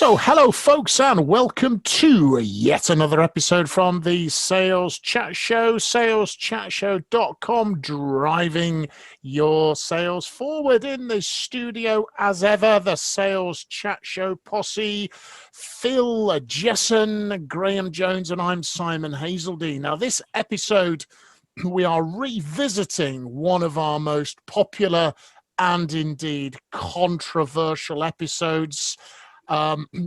So, hello, folks, and welcome to yet another episode from the Sales Chat Show, saleschatshow.com, driving your sales forward. In the studio, as ever, the Sales Chat Show posse, Phil Jesson, Graham Jones, and I'm Simon Hazeldine. Now, this episode, we are revisiting one of our most popular and indeed controversial episodes,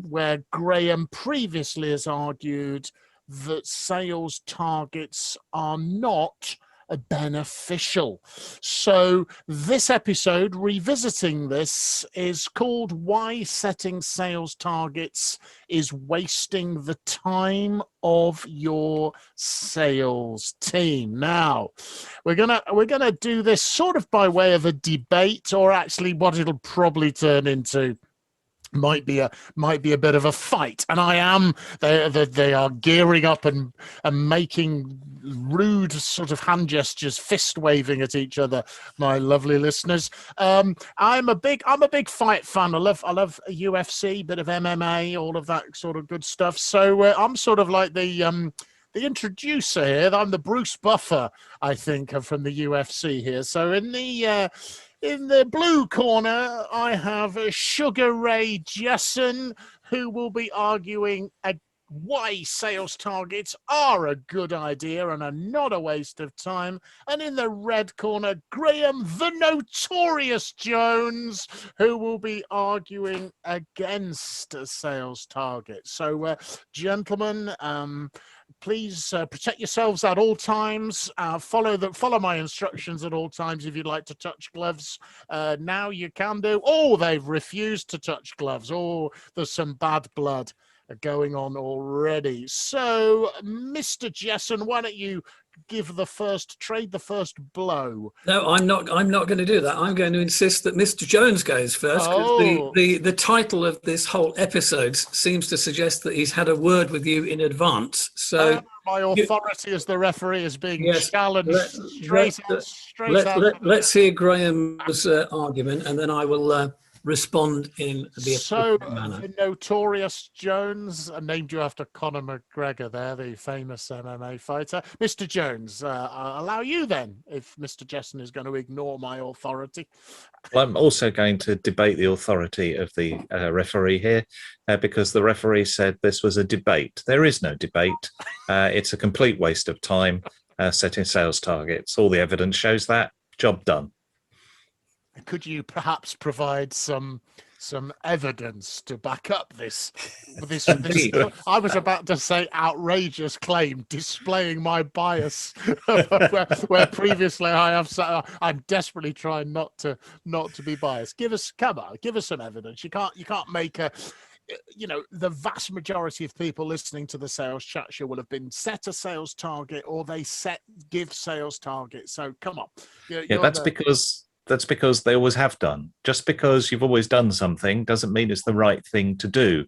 where Graham previously has argued that sales targets are not beneficial. So this episode, revisiting this, is called Why Setting Sales Targets is Wasting the Time of Your Sales Team. Now, we're gonna do this sort of by way of a debate, or actually what it'll probably turn into might be a bit of a fight, and they are gearing up and making rude sort of hand gestures, fist waving at each other, my lovely listeners. I'm a big fight fan. I love UFC, bit of MMA, all of that sort of good stuff. So I'm sort of like the introducer here. I'm the Bruce Buffer, I think, from the UFC here. So in the blue corner, I have Sugar Ray Jesson, who will be arguing why sales targets are a good idea and are not a waste of time. And in the red corner, Graham the Notorious Jones, who will be arguing against sales targets. So, gentlemen, please protect yourselves at all times. Follow my instructions at all times. If you'd like to touch gloves, now you can do. Oh, they've refused to touch gloves. Oh, there's some bad blood going on already. So, Mr. Jesson, why don't you trade the first blow? No, I'm not going to do that. I'm going to insist that Mr. Jones goes first, because the title of this whole episode seems to suggest that he's had a word with you in advance. So my authority as the referee is being challenged. Let's hear Graham's argument, and then I will respond in the appropriate manner. The Notorious Jones, named you after Conor McGregor there, the famous MMA fighter. Mr. Jones, I'll allow you then, if Mr. Jesson is going to ignore my authority. Well, I'm also going to debate the authority of the referee here, because the referee said this was a debate. There is no debate. It's a complete waste of time setting sales targets. All the evidence shows that. Job done. Could you perhaps provide some evidence to back up this I was about to say outrageous claim, displaying my bias, where previously I'm desperately trying not to be biased. Give us some evidence. You can't make the vast majority of people listening to the Sales Chat Show will have been set a sales target, or they give sales targets. So come on. That's because they always have done. Just because you've always done something doesn't mean it's the right thing to do.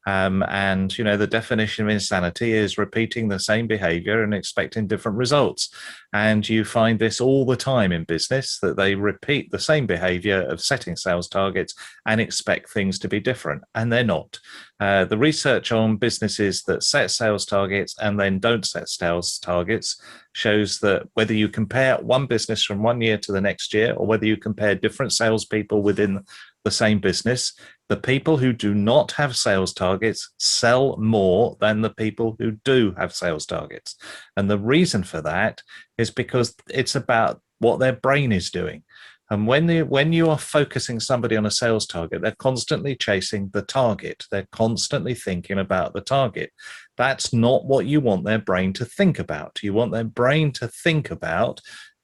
And the definition of insanity is repeating the same behavior and expecting different results. And you find this all the time in business, that they repeat the same behavior of setting sales targets and expect things to be different, and they're not. The research on businesses that set sales targets and then don't set sales targets shows that whether you compare one business from one year to the next year, or whether you compare different salespeople within the same business, the people who do not have sales targets sell more than the people who do have sales targets. And the reason for that is because it's about what their brain is doing. And when you are focusing somebody on a sales target, they're constantly chasing the target. They're constantly thinking about the target. That's not what you want their brain to think about. You want their brain to think about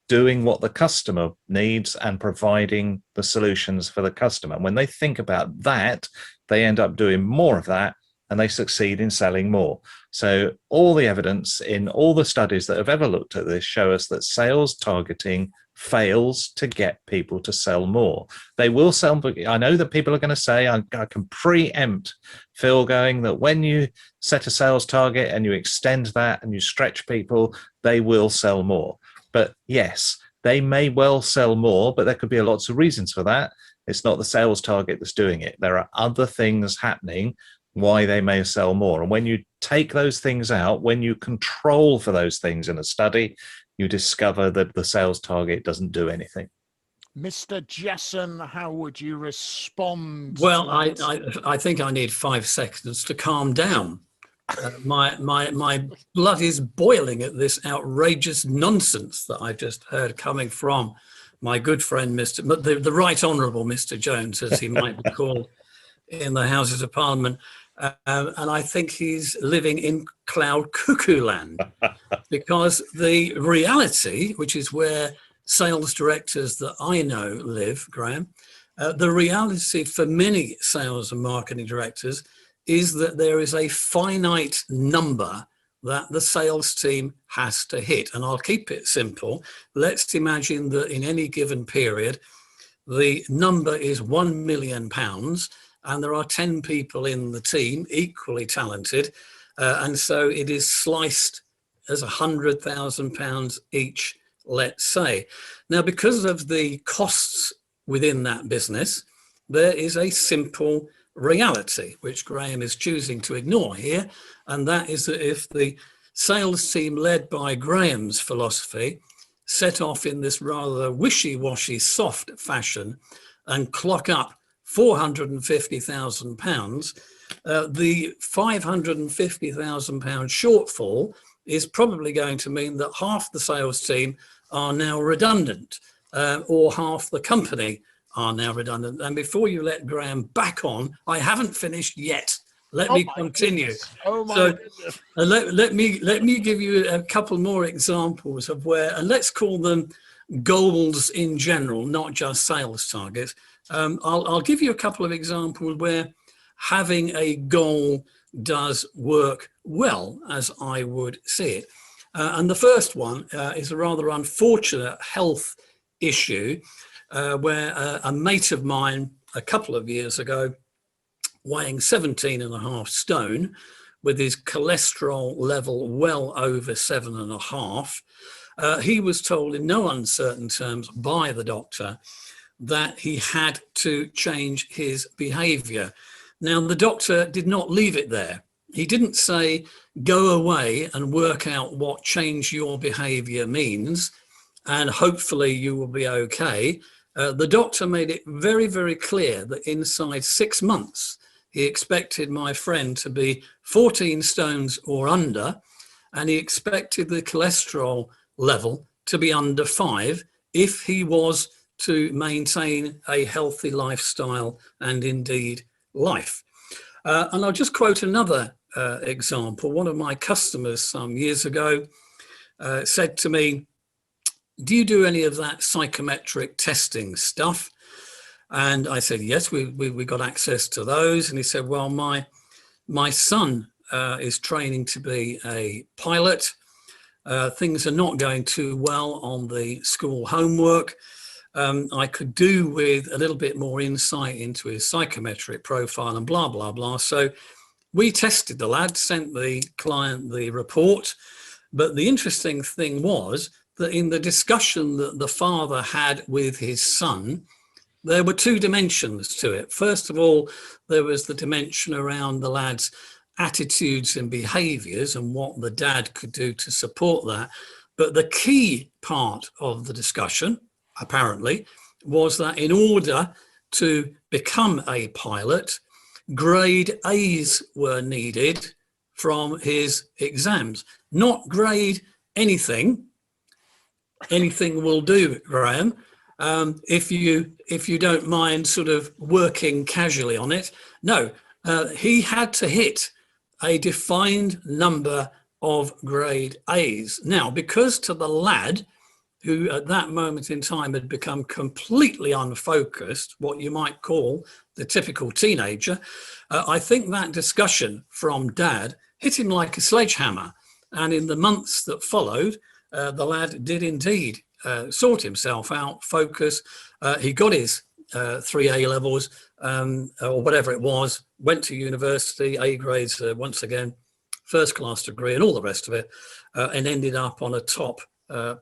doing what the customer needs and providing the solutions for the customer. When they think about that, they end up doing more of that, and they succeed in selling more. So all the evidence in all the studies that have ever looked at this show us that sales targeting fails to get people to sell more. They will sell, but I know that people are going to say, I can preempt Phil going, that when you set a sales target and you extend that and you stretch people, they will sell more. But yes, they may well sell more, but there could be lots of reasons for that. It's not the sales target that's doing it. There are other things happening why they may sell more. And when you take those things out, when you control for those things in a study, you discover that the sales target doesn't do anything. Mr. Jesson, how would you respond? Well, I think I need 5 seconds to calm down. My blood is boiling at this outrageous nonsense that I've just heard coming from my good friend, the Right Honourable Mr. Jones, as he might be called in the Houses of Parliament. And I think he's living in cloud cuckoo land, because the reality, which is where sales directors that I know live, Graham, the reality for many sales and marketing directors is that there is a finite number that the sales team has to hit. And I'll keep it simple. Let's imagine that in any given period, the number is £1 million, and there are 10 people in the team, equally talented. And so it is sliced as £100,000 each, let's say. Now, because of the costs within that business, there is a simple reality, which Graham is choosing to ignore here. And that is that if the sales team led by Graham's philosophy set off in this rather wishy-washy soft fashion and clock up £450,000, the £550,000 shortfall is probably going to mean that half the sales team are now redundant, or half the company are now redundant. And before you let Graham back on, I haven't finished yet. Let me continue. Goodness. Oh my So goodness. let me give you a couple more examples of where, and let's call them goals in general, not just sales targets. I'll give you a couple of examples where having a goal does work well, as I would see it. And the first one is a rather unfortunate health issue where a mate of mine a couple of years ago, weighing 17.5 stone, with his cholesterol level well over 7.5, he was told in no uncertain terms by the doctor that he had to change his behavior. Now, the doctor did not leave it there. He didn't say, go away and work out what change your behavior means, and hopefully you will be okay. The doctor made it very, very clear that inside 6 months, he expected my friend to be 14 stones or under, and he expected the cholesterol level to be under 5 if he was to maintain a healthy lifestyle and indeed life. And I'll just quote another example. One of my customers some years ago said to me, do you do any of that psychometric testing stuff? And I said, yes, we got access to those. And he said, well, my son is training to be a pilot. Things are not going too well on the school homework. I could do with a little bit more insight into his psychometric profile and blah, blah, blah. So we tested the lad, sent the client the report. But the interesting thing was that in the discussion that the father had with his son, there were 2 dimensions to it. First of all, there was the dimension around the lad's attitudes and behaviors and what the dad could do to support that. But the key part of the discussion, apparently, was that in order to become a pilot, grade A's were needed from his exams. Not grade anything. Anything will do, Graham. If you don't mind sort of working casually on it. No, he had to hit a defined number of grade A's. Now, because to the lad, who at that moment in time had become completely unfocused, what you might call the typical teenager, I think that discussion from dad hit him like a sledgehammer. And in the months that followed, the lad did indeed sort himself out, focus. He got his 3 A levels or whatever it was, went to university, A grades once again, first class degree and all the rest of it, and ended up on a top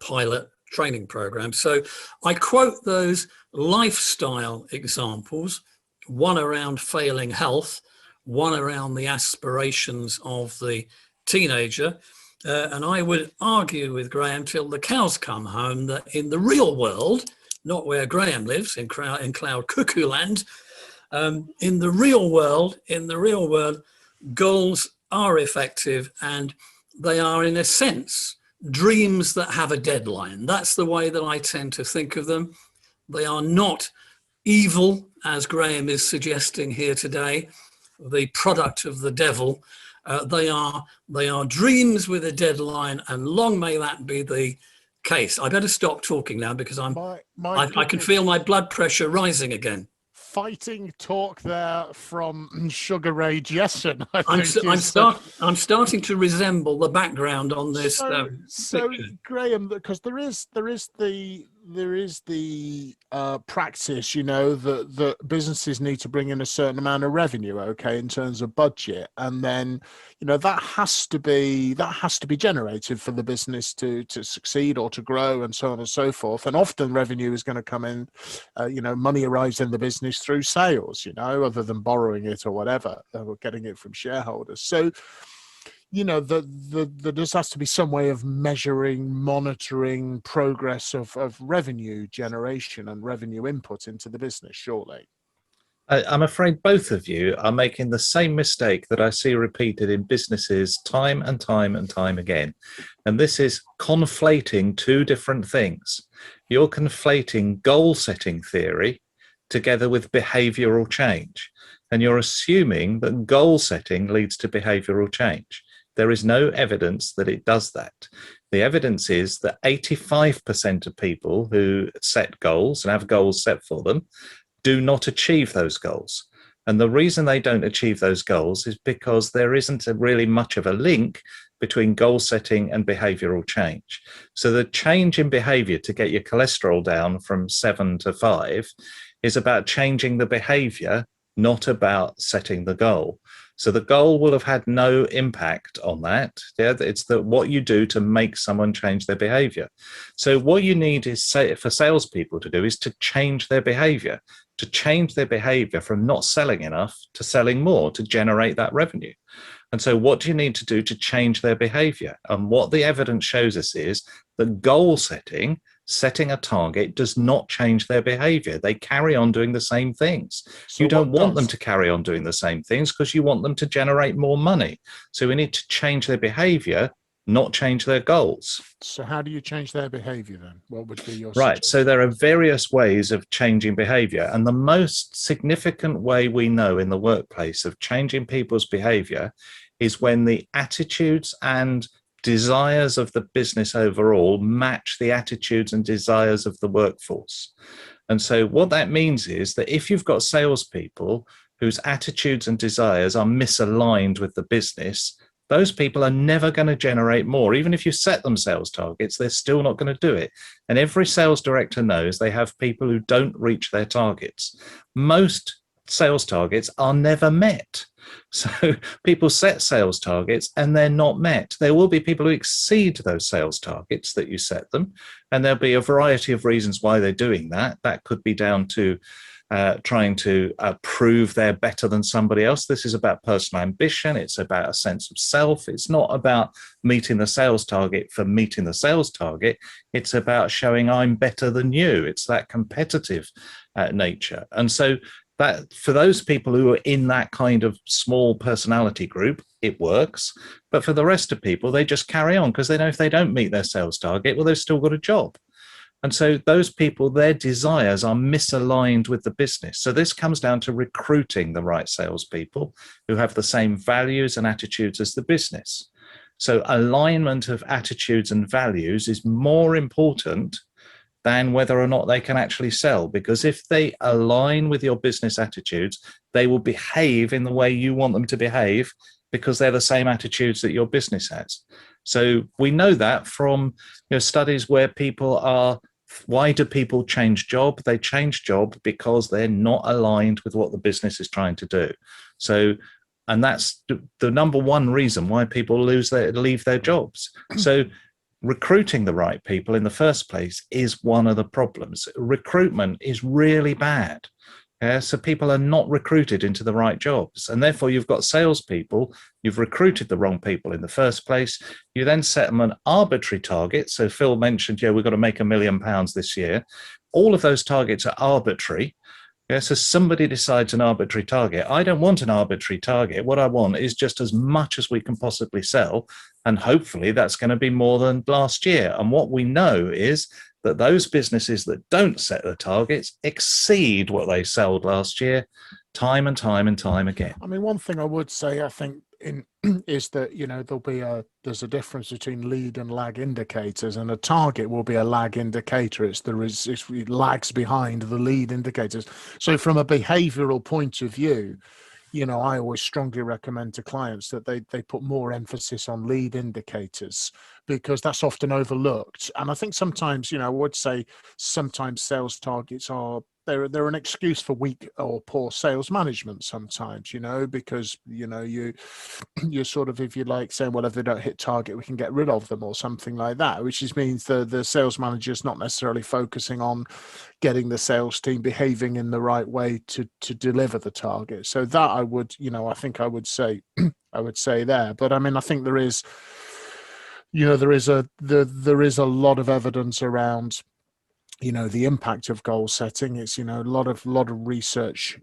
pilot training program. So I quote those lifestyle examples, one around failing health, one around the aspirations of the teenager. And I would argue with Graham till the cows come home that in the real world, not where Graham lives, in Cloud Cuckoo Land, in the real world, goals are effective, and they are, in a sense, dreams that have a deadline. That's the way that I tend to think of them. They are not evil, as Graham is suggesting here today, the product of the devil. They are dreams with a deadline, and long may that be the case. I better stop talking now because I can feel my blood pressure rising again. Fighting talk there from Sugar Ray Jessen. I'm starting to resemble the background on this. So Graham, because there is the practice, you know, that businesses need to bring in a certain amount of revenue, okay, in terms of budget, and then, you know, that has to be generated for the business to succeed or to grow, and so on and so forth. And often revenue is going to come in, you know, money arrives in the business through sales, you know, other than borrowing it or whatever, or getting it from shareholders. So, you know, there just has to be some way of measuring, monitoring progress of revenue generation and revenue input into the business, surely. I'm afraid both of you are making the same mistake that I see repeated in businesses time and time and time again. And this is conflating two different things. You're conflating goal setting theory together with behavioral change. And you're assuming that goal setting leads to behavioral change. There is no evidence that it does that. The evidence is that 85% of people who set goals and have goals set for them do not achieve those goals. And the reason they don't achieve those goals is because there isn't really much of a link between goal setting and behavioral change. So the change in behavior to get your cholesterol down from 7 to 5 is about changing the behavior, not about setting the goal. So the goal will have had no impact on that. Yeah, it's what you do to make someone change their behavior. So what you need is for salespeople to do is to change their behavior, from not selling enough to selling more to generate that revenue. And so what do you need to do to change their behavior? And what the evidence shows us is that goal setting a target does not change their behavior. They carry on doing the same things. So you don't want them to carry on doing the same things because you want them to generate more money. So we need to change their behavior, not change their goals. So how do you change their behavior then? What would be your Right. So there are various ways of changing behavior. And the most significant way we know in the workplace of changing people's behavior is when the attitudes and desires of the business overall match the attitudes and desires of the workforce. And so what that means is that if you've got salespeople whose attitudes and desires are misaligned with the business, those people are never going to generate more. Even if you set them sales targets, they're still not going to do it. And every sales director knows they have people who don't reach their targets. Most sales targets are never met. So people set sales targets and they're not met. There will be people who exceed those sales targets that you set them. And there'll be a variety of reasons why they're doing that. That could be down to trying to prove they're better than somebody else. This is about personal ambition. It's about a sense of self. It's not about meeting the sales target for meeting the sales target. It's about showing I'm better than you. It's that competitive nature. And so that for those people who are in that kind of small personality group, it works. But for the rest of people, they just carry on because they know if they don't meet their sales target, well, they've still got a job. And so those people, their desires are misaligned with the business. So this comes down to recruiting the right salespeople who have the same values and attitudes as the business. So alignment of attitudes and values is more important than whether or not they can actually sell. Because if they align with your business attitudes, they will behave in the way you want them to behave because they're the same attitudes that your business has. So we know that from studies where people are, why do people change job? They change job because they're not aligned with what the business is trying to do. So, and that's the number one reason why people leave their jobs. So recruiting the right people in the first place is one of the problems. Recruitment is really bad. So people are not recruited into the right jobs, and therefore you've got salespeople. You've recruited the wrong people in the first place. You then set them an arbitrary target. So Phil mentioned, we've got to make £1 million this year. All of those targets are arbitrary. So somebody decides an arbitrary target. I don't want an arbitrary target. What I want is just as much as we can possibly sell, and hopefully that's going to be more than last year. And what we know is that those businesses that don't set the targets exceed what they sold last year, time and time and time again. I mean, one thing I would say, I think, is that there's a difference between lead and lag indicators, and a target will be a lag indicator. It lags behind the lead indicators. So from a behavioral point of view, I always strongly recommend to clients that they put more emphasis on lead indicators, because that's often overlooked. And I think sometimes, I would say sometimes sales targets they're an excuse for weak or poor sales management sometimes, because, you're sort of, if you like, saying, well, if they don't hit target, we can get rid of them or something like that, which means the sales manager is not necessarily focusing on getting the sales team behaving in the right way to deliver the target. So that I would, I think I would say, there. But I mean, I think there is a lot of evidence around, the impact of goal setting. It's, a lot of research,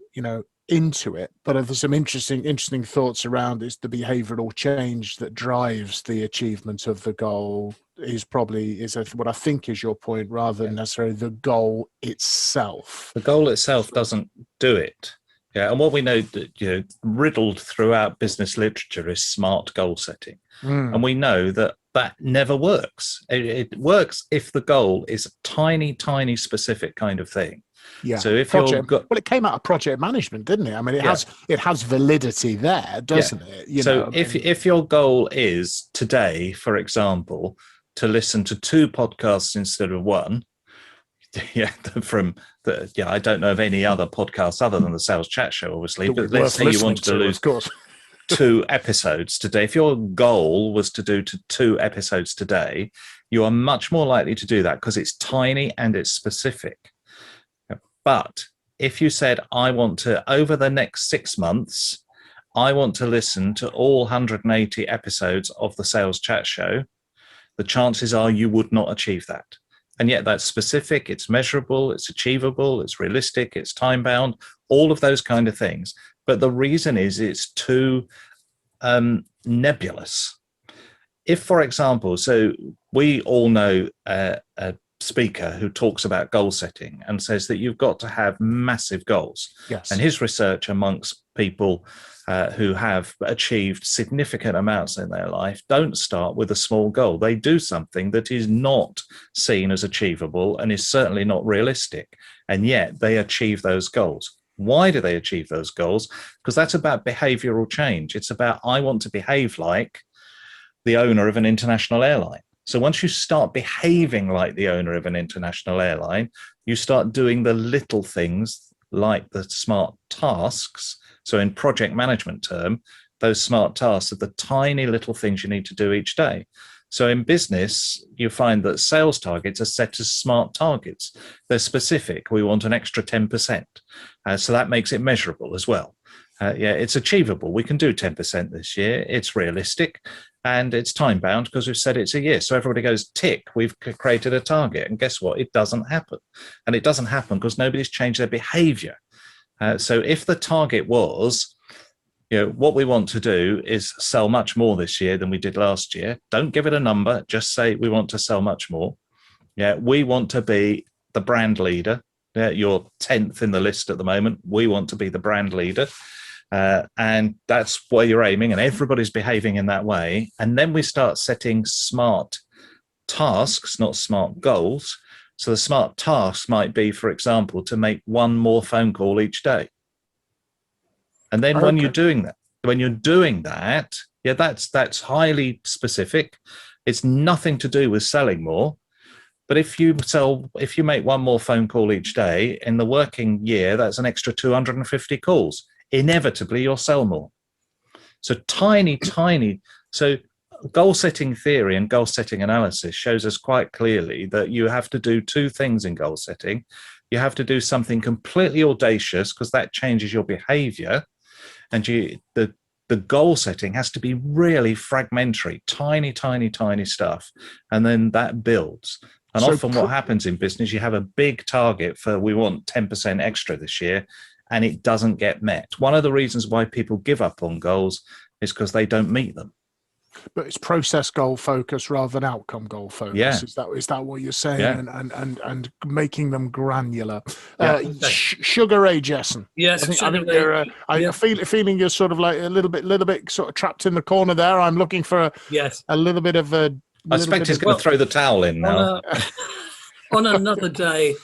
into it. But there's some interesting thoughts around it's the behavioral change that drives the achievement of the goal is what I think is your point, rather than necessarily the goal itself. The goal itself doesn't do it. Yeah, and what we know that riddled throughout business literature is smart goal setting, and we know that never works. It works if the goal is a tiny, tiny specific kind of thing. Yeah. So if it came out of project management, didn't it? I mean, it has validity there, doesn't it? If your goal is today, for example, to listen to 2 podcasts instead of 1. I don't know of any other podcasts other than the Sales Chat Show, obviously. But let's say you wanted to lose 2 episodes today. If your goal was to do 2 episodes today, you are much more likely to do that because it's tiny and it's specific. But if you said, I want to, over the next 6 months, I want to listen to all 180 episodes of the Sales Chat Show, the chances are you would not achieve that. And yet that's specific, it's measurable, it's achievable, it's realistic, it's time-bound, all of those kind of things. But the reason is it's too nebulous. If, for example, so we all know a speaker who talks about goal setting and says that you've got to have massive goals. Yes. And his research amongst people who have achieved significant amounts in their life don't start with a small goal. They do something that is not seen as achievable and is certainly not realistic, and yet they achieve those goals. Why do they achieve those goals? Because that's about behavioral change. It's about, I want to behave like the owner of an international airline. So once you start behaving like the owner of an international airline, you start doing the little things like the smart tasks. So in project management term, those smart tasks are the tiny little things you need to do each day. So in business, you find that sales targets are set as smart targets. They're specific. We want an extra 10%. So that makes it measurable as well. It's achievable. We can do 10% this year. It's realistic and it's time bound because we've said it's a year. So everybody goes, tick, we've created a target. And guess what? It doesn't happen. And it doesn't happen because nobody's changed their behavior. So if the target was, what we want to do is sell much more this year than we did last year. Don't give it a number. Just say we want to sell much more. We want to be the brand leader. You're 10th in the list at the moment. We want to be the brand leader. And that's where you're aiming, and everybody's behaving in that way. And then we start setting smart tasks, not smart goals. So the smart tasks might be, for example, to make 1 more phone call each day. And then when you're doing that, that's highly specific. It's nothing to do with selling more. But if you make 1 more phone call each day in the working year, that's an extra 250 calls. Inevitably, you'll sell more. So tiny. So goal setting theory and goal setting analysis shows us quite clearly that you have to do two things in goal setting. You have to do something completely audacious, because that changes your behavior, and the goal setting has to be really fragmentary, tiny, tiny, tiny stuff, and then that builds. And So often what happens in business, you have a big target for, we want 10% extra this year, and it doesn't get met. One of the reasons why people give up on goals is because they don't meet them. But it's process goal focus rather than outcome goal focus. Yeah. Is that what you're saying? Yeah. And making them granular. Yeah. Sugar Ray Jessen. Yes, I think you're. I feeling you're sort of like a little bit sort of trapped in the corner there. I'm looking for a little bit of a. I expect he's going to throw the towel in now. On another day,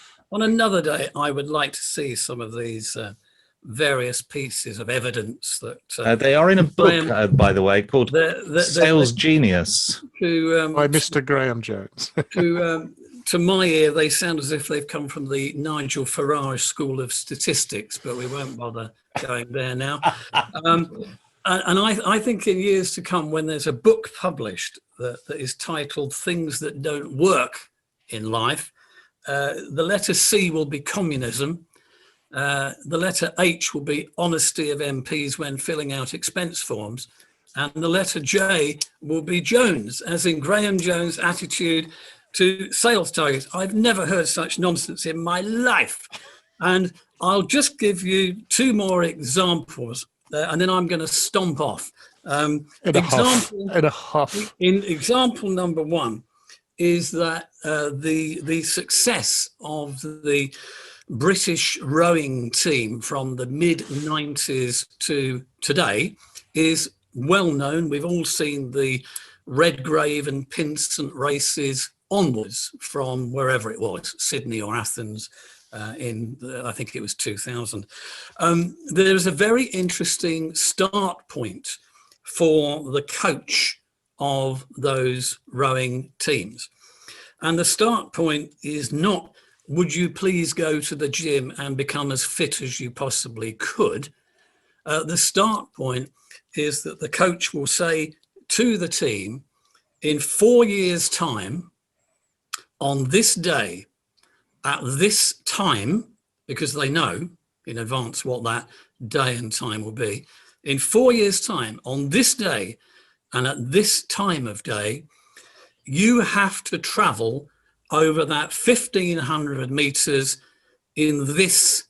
I would like to see some of these various pieces of evidence that they are in a book, by the way, called Sales Genius by Mr. Graham Jones. To my ear, they sound as if they've come from the Nigel Farage School of Statistics, but we won't bother going there now. And I think in years to come, when there's a book published that is titled Things That Don't Work in Life, the letter C will be communism. The letter H will be honesty of MPs when filling out expense forms. And the letter J will be Jones, as in Graham Jones' attitude to sales targets. I've never heard such nonsense in my life. And I'll just give you two more examples, and then I'm going to stomp off. In a huff. In example number one is that the success of the British rowing team from the mid-90s to today is well known. We've all seen the Redgrave and Pinsent races onwards from wherever it was, Sydney or Athens, I think it was 2000. There's a very interesting start point for the coach of those rowing teams. And the start point is not, would you please go to the gym and become as fit as you possibly could? The start point is that the coach will say to the team, in 4 years' time, on this day, at this time, because they know in advance what that day and time will be, in 4 years' time, on this day, and at this time of day, you have to travel over that 1,500 meters in this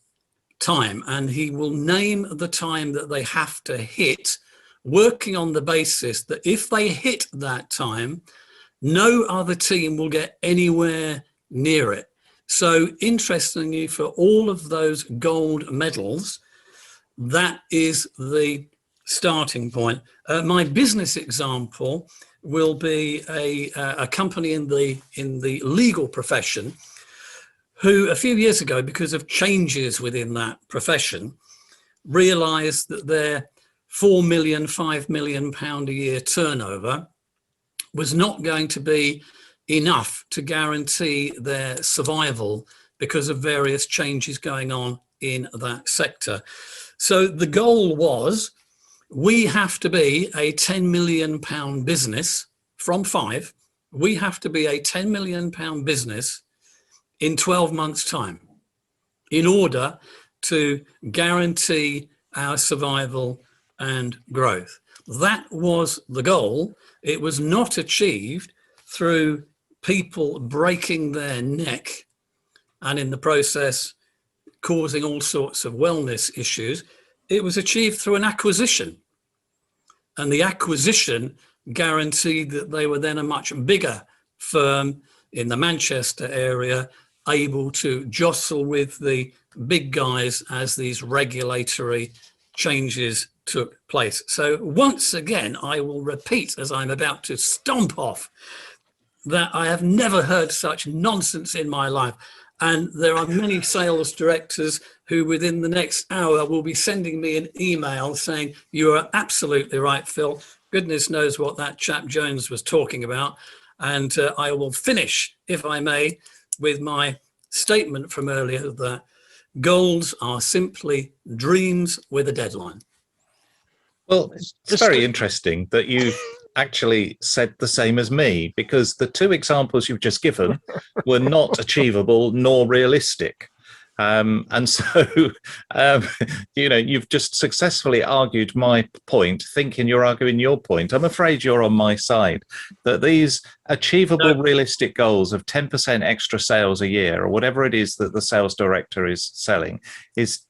time. And he will name the time that they have to hit, working on the basis that if they hit that time, no other team will get anywhere near it. So interestingly, for all of those gold medals, that is the starting point. My business example will be a company in the legal profession who a few years ago, because of changes within that profession, realized that their 4 million, 5 million pound a year turnover was not going to be enough to guarantee their survival because of various changes going on in that sector. So the goal was, we have to be a 10 million pound business from 5. We have to be a 10 million pound business in 12 months' time in order to guarantee our survival and growth. That was the goal. It was not achieved through people breaking their neck and in the process causing all sorts of wellness issues. It was achieved through an acquisition. And the acquisition guaranteed that they were then a much bigger firm in the Manchester area, able to jostle with the big guys as these regulatory changes took place. So once again, I will repeat, as I'm about to stomp off, that I have never heard such nonsense in my life. And there are many sales directors who within the next hour will be sending me an email saying, you are absolutely right, Phil. Goodness knows what that chap Jones was talking about. And I will finish, if I may, with my statement from earlier that goals are simply dreams with a deadline. Well, it's very interesting that actually said the same as me, because the two examples you've just given were not achievable nor realistic. And so, you've just successfully argued my point, thinking you're arguing your point. I'm afraid you're on my side, that these achievable, realistic goals of 10% extra sales a year, or whatever it is that the sales director is setting, is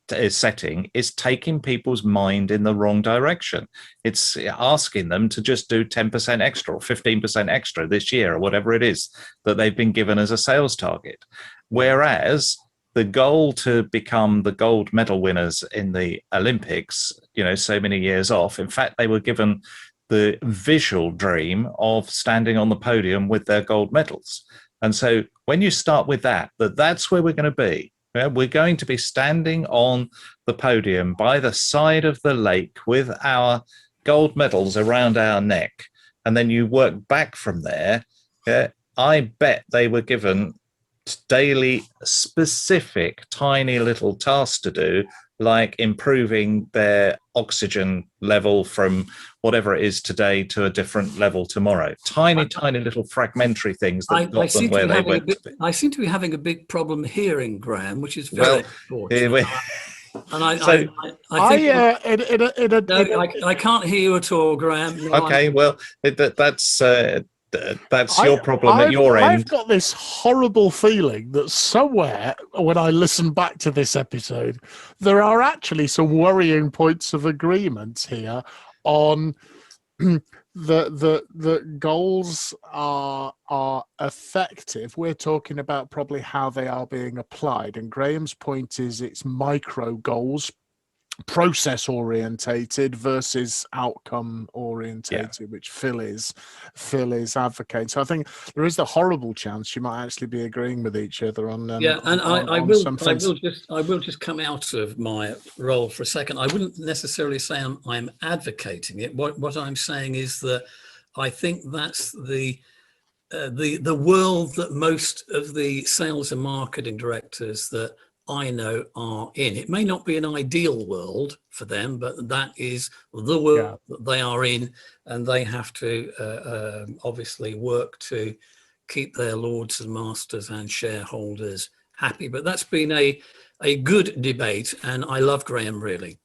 taking people's mind in the wrong direction. It's asking them to just do 10% extra or 15% extra this year, or whatever it is that they've been given as a sales target. Whereas the goal to become the gold medal winners in the Olympics, so many years off, in fact, they were given the visual dream of standing on the podium with their gold medals. And so when you start with that's where we're going to be. We're going to be standing on the podium by the side of the lake with our gold medals around our neck. And then you work back from there. I bet they were given daily specific tiny little tasks to do, like improving their oxygen level from whatever it is today to a different level tomorrow. Tiny little fragmentary things that got them where they went to be. I seem to be having a big problem hearing, Graham, which is very unfortunate. And I can't hear you at all, Graham. No, okay, that's your problem at your end. I've got this horrible feeling that somewhere, when I listen back to this episode, there are actually some worrying points of agreement here on the goals are effective. We're talking about probably how they are being applied. And Graham's point is it's micro goals, process orientated versus outcome orientated, which Phil is advocating. So I think there is the horrible chance you might actually be agreeing with each other on I will just come out of my role for a second. I wouldn't necessarily say I'm advocating it. What I'm saying is that I think that's the world that most of the sales and marketing directors that I know are in. It may not be an ideal world for them, but that is the world that they are in, and they have to obviously work to keep their lords and masters and shareholders happy. But that's been a good debate, and I love Graham, really.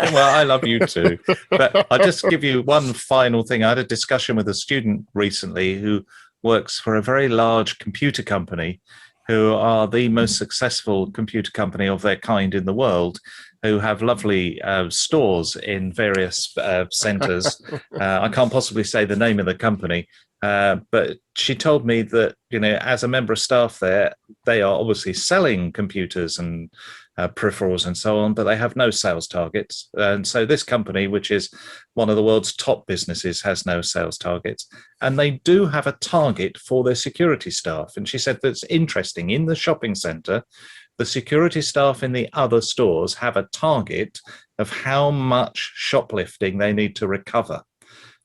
Well, I love you too. But I'll just give you one final thing. I had a discussion with a student recently who works for a very large computer company, who are the most successful computer company of their kind in the world, who have lovely stores in various centers. I can't possibly say the name of the company, but she told me that, as a member of staff there, they are obviously selling computers and peripherals and so on, but they have no sales targets. And so this company, which is one of the world's top businesses, has no sales targets. And they do have a target for their security staff. And she said that's interesting. In the shopping center, the security staff in the other stores have a target of how much shoplifting they need to recover.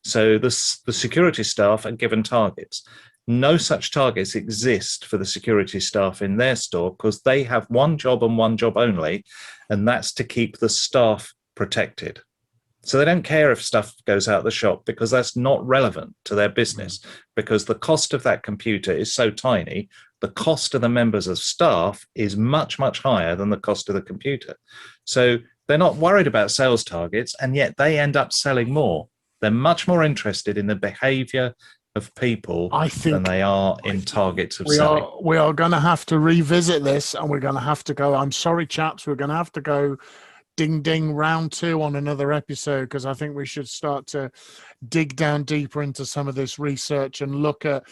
So the security staff are given targets. No such targets exist for the security staff in their store, because they have one job and one job only, and that's to keep the staff protected. So they don't care if stuff goes out the shop, because that's not relevant to their business, because the cost of that computer is so tiny. The cost of the members of staff is much, much higher than the cost of the computer. So they're not worried about sales targets, and yet they end up selling more. They're much more interested in the behavior of people than they are in targets of selling. We are going to have to revisit this, and we're going to have to go, I'm sorry, chaps, we're going to have to go ding, ding, round 2 on another episode, because I think we should start to dig down deeper into some of this research and look at,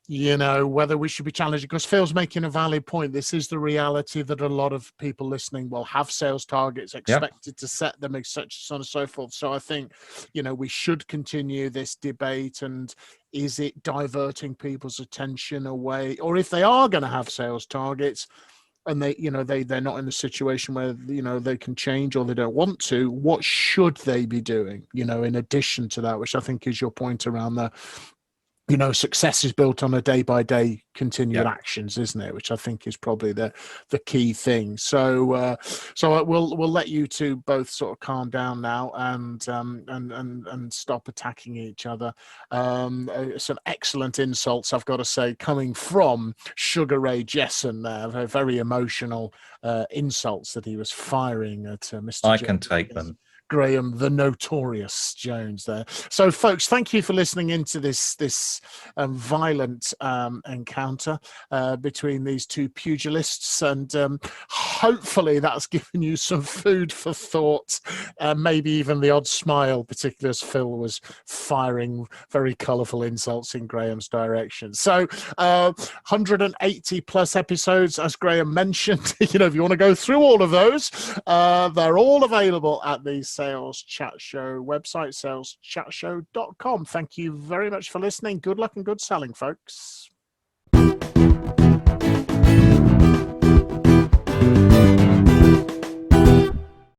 whether we should be challenging, because Phil's making a valid point. This is the reality that a lot of people listening will have sales targets, expected to set them, such so on and so forth. So I think, we should continue this debate. And is it diverting people's attention away? Or if they are going to have sales targets and they're not in a situation where, they can change, or they don't want to, what should they be doing, in addition to that, which I think is your point around success is built on a day-by-day continual actions, isn't it? Which I think is probably the key thing. So we'll let you two both sort of calm down now and stop attacking each other. Some excellent insults, I've got to say, coming from Sugar Ray Jesson there. Very emotional insults that he was firing at Mr. I Jones. can take them. Graham the Notorious Jones there. So, folks, thank you for listening into this violent encounter between these two pugilists, and hopefully that's given you some food for thought, maybe even the odd smile, particularly as Phil was firing very colourful insults in Graham's direction. So, 180 plus episodes, as Graham mentioned. If you want to go through all of those, they're all available at the Sales Chat Show website, saleschatshow.com. Thank you very much for listening. Good luck and good selling, folks.